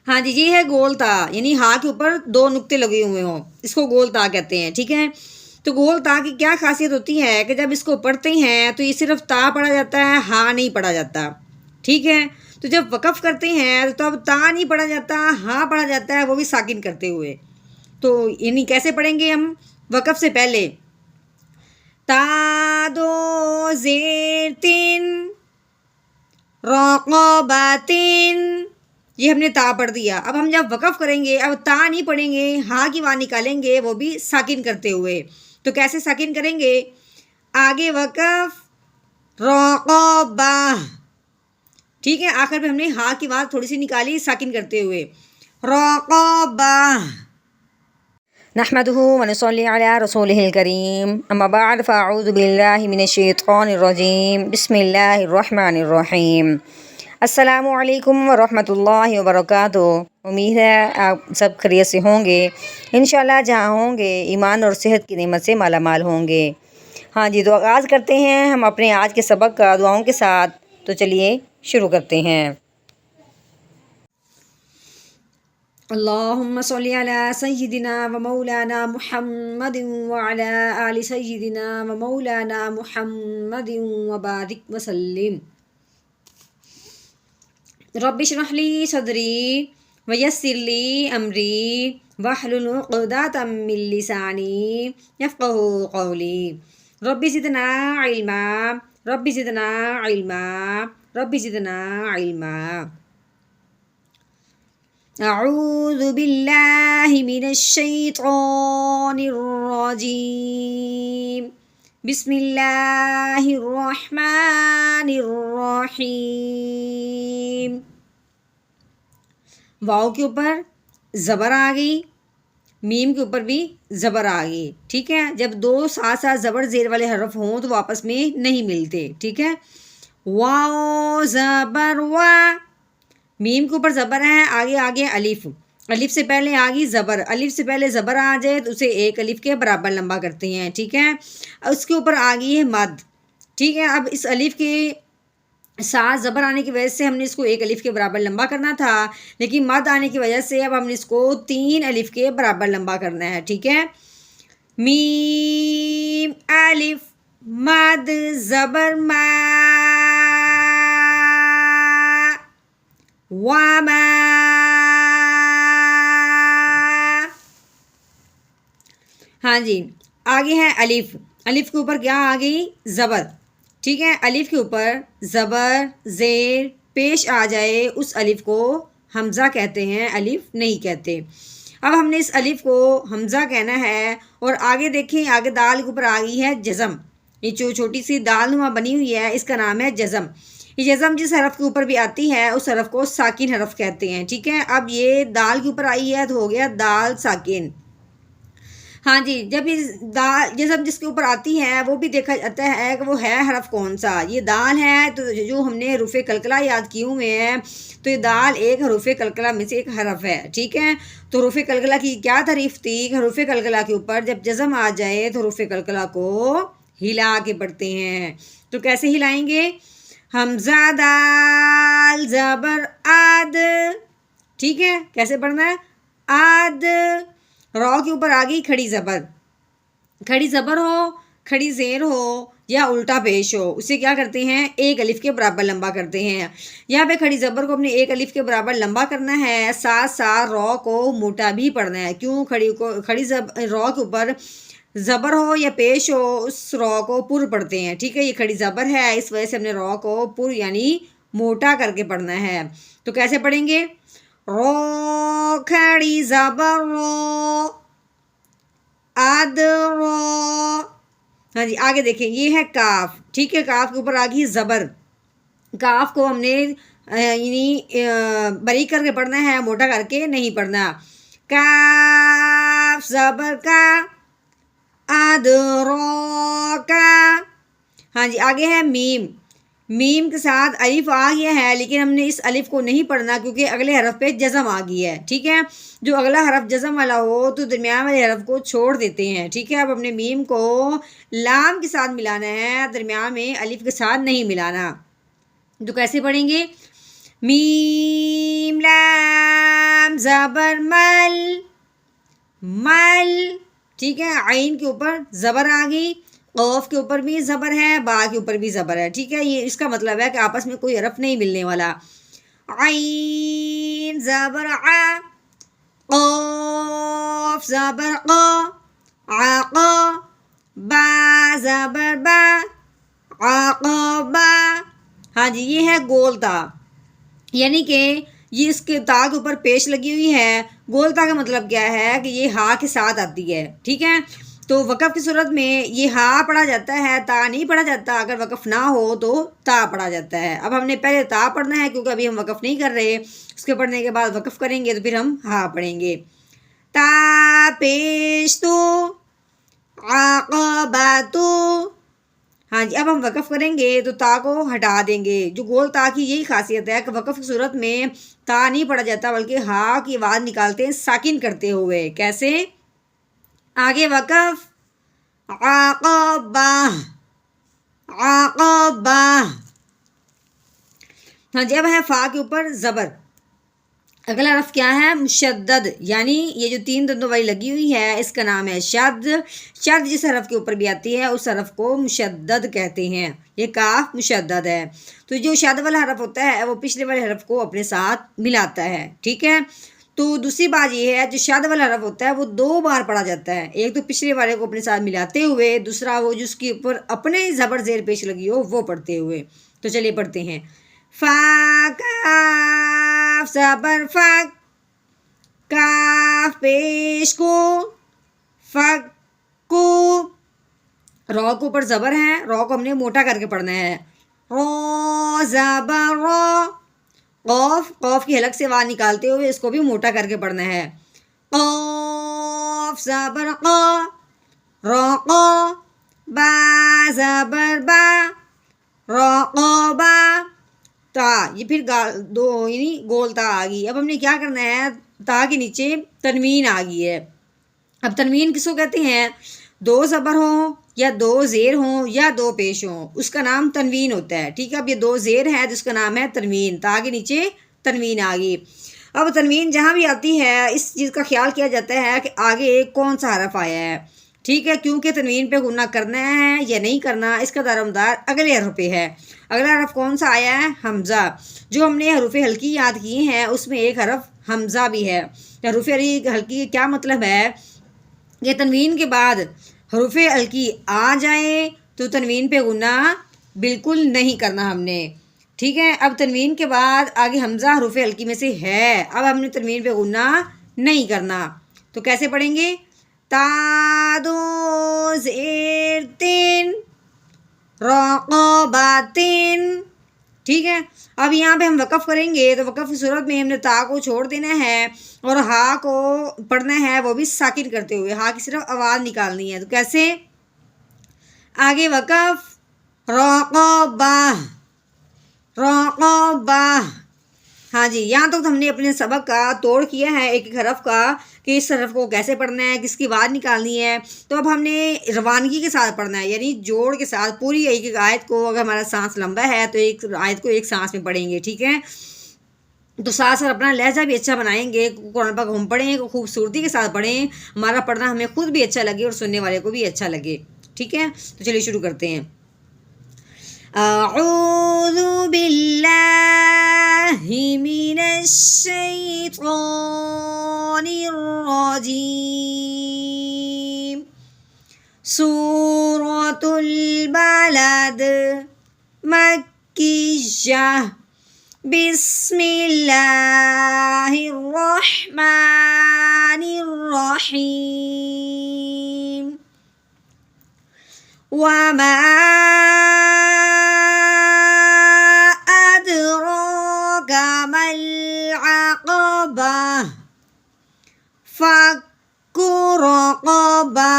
ہاں جی، یہ ہے گول تا، یعنی ہاں کے اوپر دو نقطے لگے ہوئے ہوں، اس کو گول تا کہتے ہیں، ٹھیک ہے۔ تو گول تا کی کیا خاصیت ہوتی ہے کہ جب اس کو پڑھتے ہیں تو یہ صرف تا پڑھا جاتا ہے، ہاں نہیں پڑھا جاتا، ٹھیک ہے۔ تو جب وقف کرتے ہیں تو اب تا نہیں پڑھا جاتا، ہاں پڑھا جاتا ہے، وہ بھی ساکن کرتے ہوئے۔ تو یعنی کیسے پڑھیں گے ہم وقف سے پہلے؟ تا دو زیر تین رقبتین، یہ ہم نے تا پڑھ دیا۔ اب ہم جب وقف کریں گے اب تا نہیں پڑھیں گے، ہاں کی وہاں نکالیں گے، وہ بھی ساکن کرتے ہوئے۔ تو کیسے ساکن کریں گے؟ آگے وقف رقبہ، ٹھیک ہے، آخر پہ ہم نے ہاں کی آواز تھوڑی سی نکالی ساکن کرتے ہوئے، رقبہ۔ نحمده ونصلي على رسوله الكريم، اما بعد فاعوذ باللہ من الشیطان الرجیم، بسم اللہ الرحمن الرحیم۔ السلام علیکم ورحمۃ اللہ وبرکاتہ۔ امید ہے آپ سب خیریت سے ہوں گے، انشاءاللہ جہاں ہوں گے ایمان اور صحت کی نعمت سے مالا مال ہوں گے۔ ہاں جی، تو آغاز کرتے ہیں ہم اپنے آج کے سبق کا دعاؤں کے ساتھ، تو چلیے شروع کرتے ہیں۔ اللہم صلی علی سیدنا و مولانا محمد وعلی آل سیدنا و مولانا محمد وبارک وسلم۔ رب اشرح لی صدری ویسر لی امری واحلل عقدۃ من لسانی یفقہوا قولی۔ رب زدنا علما، رب زدنا علما، رب زدنا علما۔ اعوذ باللہ من الشیطان الرجیم، بسم اللہ الرحمن الرحیم۔ واؤ کے اوپر زبر آ گئی، میم کے اوپر بھی زبر آ گئی، ٹھیک ہے۔ جب دو ساتھ ساتھ زبر زیر والے حرف ہوں تو وہ آپس میں نہیں ملتے، ٹھیک ہے۔ واؤ زبر وا، میم کے اوپر زبر ہے، آگے آگے الف، الف سے پہلے آگی زبر، الف سے پہلے زبر آ جائے تو اسے ایک الف کے برابر لمبا کرتے ہیں، ٹھیک ہے۔ اس کے اوپر آگئی ہے مد، ٹھیک ہے۔ اب اس الف کے ساتھ زبر آنے کی وجہ سے ہم نے اس کو ایک الف کے برابر لمبا کرنا تھا، لیکن مد آنے کی وجہ سے اب ہم نے اس کو 3 الف کے برابر لمبا کرنا ہے، ٹھیک ہے۔ میم الف مد زبر ما، وما، ہاں جی، آگے ہے الف، الف کے اوپر کیا آ گئی؟ زبر، ٹھیک ہے۔ الف کے اوپر زبر زیر پیش آ جائے اس الف کو حمزہ کہتے ہیں، الف نہیں کہتے۔ اب ہم نے اس الف کو حمزہ کہنا ہے، اور آگے دیکھیں آگے دال کے اوپر آ گئی ہے جزم، یہ جو چھوٹی سی دال نما بنی ہوئی ہے اس کا نام ہے جزم۔ یہ جزم جس حرف کے اوپر بھی آتی ہے اس حرف کو ساکن حرف کہتے ہیں، ٹھیک ہے۔ اب یہ دال کے اوپر آئی ہے تو ہو گیا دال ساکن۔ ہاں جی، جب یہ دال جزم جس کے اوپر آتی ہے وہ بھی دیکھا جاتا ہے کہ وہ ہے حرف کون سا۔ یہ دال ہے تو جو ہم نے حروف قلقلہ یاد کیے ہوئے ہیں، تو یہ دال ایک حروف قلقلہ میں سے ایک حرف ہے، ٹھیک ہے۔ تو حروف قلقلہ کی کیا تعریف تھی کہ حروف قلقلہ کے اوپر جب جزم آ جائے تو حروف قلقلہ کو ہلا کے پڑھتے ہیں۔ تو کیسے ہلائیں گے؟ حمزہ دال زبر آد، ٹھیک ہے، کیسے پڑھنا ہے؟ آد، رو کے اوپر آ گئی کھڑی زبر، کھڑی زبر ہو، کھڑی زیر ہو یا الٹا پیش ہو، اسے کیا کرتے ہیں؟ ایک الف کے برابر لمبا کرتے ہیں۔ یہاں پہ کھڑی زبر کو اپنے ایک الف کے برابر لمبا کرنا ہے، ساتھ ساتھ رو کو موٹا بھی پڑھنا ہے۔ کیوں؟ کھڑی رو کے اوپر زبر ہو یا پیش ہو اس رو کو پر پڑھتے ہیں، ٹھیک ہے۔ یہ کھڑی زبر ہے، اس وجہ سے ہم نے رو کو پر یعنی موٹا کر کے پڑھنا ہے۔ تو کیسے پڑھیں گے؟ رو کھڑی زبر رو، اد رو۔ ہاں جی، آگے دیکھیں یہ ہے کاف، ٹھیک ہے، کاف کے اوپر آ گئی زبر، کاف کو ہم نے یعنی باریک کر کے پڑھنا ہے، موٹا کر کے نہیں پڑھنا۔ کاف زبر کا، اد رو کا۔ ہاں جی، آگے ہے میم، میم کے ساتھ الف آ گیا ہے لیکن ہم نے اس الف کو نہیں پڑھنا کیونکہ اگلے حرف پہ جزم آ گئی ہے، ٹھیک ہے۔ جو اگلا حرف جزم والا ہو تو درمیان والے حرف کو چھوڑ دیتے ہیں، ٹھیک ہے۔ اب ہم نے میم کو لام کے ساتھ ملانا ہے، درمیان میں الف کے ساتھ نہیں ملانا۔ تو کیسے پڑھیں گے؟ میم لام زبر مل، مل، ٹھیک ہے. عین کے اوپر زبر آ گئی، قوف کے اوپر بھی زبر ہے، با کے اوپر بھی زبر ہے، ٹھیک ہے. یہ اس کا مطلب ہے کہ آپس میں کوئی حرف نہیں ملنے والا. عین زبر ع، قوف زبر قا، عقا، با زبر با، عقبہ. ہاں جی، یہ ہے گول تا، یعنی کہ یہ اس کے تا کے اوپر پیش لگی ہوئی ہے. گول تا کا مطلب کیا ہے کہ یہ ہا کے ساتھ آتی ہے، ٹھیک ہے. تو وقف کی صورت میں یہ ہا پڑھا جاتا ہے، تا نہیں پڑھا جاتا. اگر وقف نہ ہو تو تا پڑھا جاتا ہے. اب ہم نے پہلے تا پڑھنا ہے کیونکہ ابھی ہم وقف نہیں کر رہے، اس کے پڑھنے کے بعد وقف کریں گے تو پھر ہم ہا پڑھیں گے. تا پیش تو، عقباتو. ہاں جی، اب ہم وقف کریں گے تو تا کو ہٹا دیں گے. جو گول تا کی یہی خاصیت ہے کہ وقف کی صورت میں تا نہیں پڑھا جاتا بلکہ ہا کی آواز نکالتے ہیں ساکن کرتے ہوئے. کیسے؟ آگے وقف، عقبہ، عقبہ. ہاں جی، اب ہے فا کے اوپر زبر. اگلا حرف کیا ہے؟ مشدد، یعنی یہ جو 3 دندوں والی لگی ہوئی ہے اس کا نام ہے شد. شد جس حرف کے اوپر بھی آتی ہے اس حرف کو مشدد کہتے ہیں. یہ کاف مشدد ہے. تو جو شد والا حرف ہوتا ہے وہ پچھلے والے حرف کو اپنے ساتھ ملاتا ہے، ٹھیک ہے. تو دوسری بات یہ ہے جو شد والا حرف ہوتا ہے وہ 2 بار پڑھا جاتا ہے. ایک تو پچھلے والے کو اپنے ساتھ ملاتے ہوئے، دوسرا وہ جس کے اوپر اپنے زبر زیر پیش لگی ہو وہ پڑھتے ہوئے. تو چلیے پڑھتے ہیں. فا کاف زبر فک، کاف پیش کو، فک کو. رو کے اوپر زبر ہے، رو کو ہم نے موٹا کر کے پڑھنا ہے. رو زبر رو، قوف، قوف کی حلق سے آواز نکالتے ہوئے اس کو بھی موٹا کر کے پڑھنا ہے. قوف زبر قا، روقا، با زبر با، روقبا. تا، یہ پھر دو یعنی گول تا آ گئی. اب ہم نے کیا کرنا ہے، تا کے نیچے تنوین آ گئی ہے. اب تنوین کس کو کہتے ہیں؟ 2 زبر ہوں یا 2 زیر ہوں یا 2 پیش ہوں، اس کا نام تنوین ہوتا ہے، ٹھیک ہے. اب یہ 2 زیر ہے جس کا نام ہے تنوین. تا کے نیچے تنوین آ گئی. اب تنوین جہاں بھی آتی ہے اس چیز کا خیال کیا جاتا ہے کہ آگے کون سا حرف آیا ہے، ٹھیک ہے. کیونکہ تنوین پہ غنہ کرنا ہے یا نہیں کرنا اس کا دارومدار اگلے حرف پہ ہے. اگلا حرف کون سا آیا ہے؟ حمزہ. جو ہم نے حروف ہلکی یاد کی ہیں اس میں ایک حرف حمزہ بھی ہے. حروف ہلکی کیا مطلب ہے؟ یہ تنوین کے بعد حروف ہلکی آ جائیں تو تنوین پہ غنہ بالکل نہیں کرنا ہم نے، ٹھیک ہے. اب تنوین کے بعد آگے حمزہ حروف ہلکی میں سے ہے، اب ہم نے تنوین پہ غنہ نہیں کرنا. تو کیسے پڑھیں گے؟ تا دو زیر تین، رقباتین، ٹھیک ہے. اب یہاں پہ ہم وقف کریں گے تو وقف کی صورت میں ہم نے تا کو چھوڑ دینا ہے اور ہا کو پڑھنا ہے وہ بھی ساکن کرتے ہوئے. ہا کی صرف آواز نکالنی ہے. تو کیسے؟ آگے وقف، رقبہ، رقبہ. ہاں جی، یہاں تک ہم نے اپنے سبق کا توڑ کیا ہے ایک ایک حرف کا کہ اس حرف کو کیسے پڑھنا ہے، کس کی آواز نکالنی ہے. تو اب ہم نے روانگی کے ساتھ پڑھنا ہے، یعنی جوڑ کے ساتھ پوری ایک ایک آیت کو. اگر ہمارا سانس لمبا ہے تو ایک آیت کو ایک سانس میں پڑھیں گے، ٹھیک ہے. تو ساتھ ساتھ اپنا لہجہ بھی اچھا بنائیں گے. قرآن پاک ہم پڑھیں، خوبصورتی کے ساتھ پڑھیں، ہمارا پڑھنا ہمیں خود بھی اچھا لگے اور سننے والے کو بھی اچھا لگے، ٹھیک ہے. تو چلیے شروع کرتے ہیں. اعوذ باللہ من الشیطان الرجیم. سورۃ البلد مکیہ. بسم اللہ الرحمن الرحیم. وما أدراك ما العقبة. فك رقبة.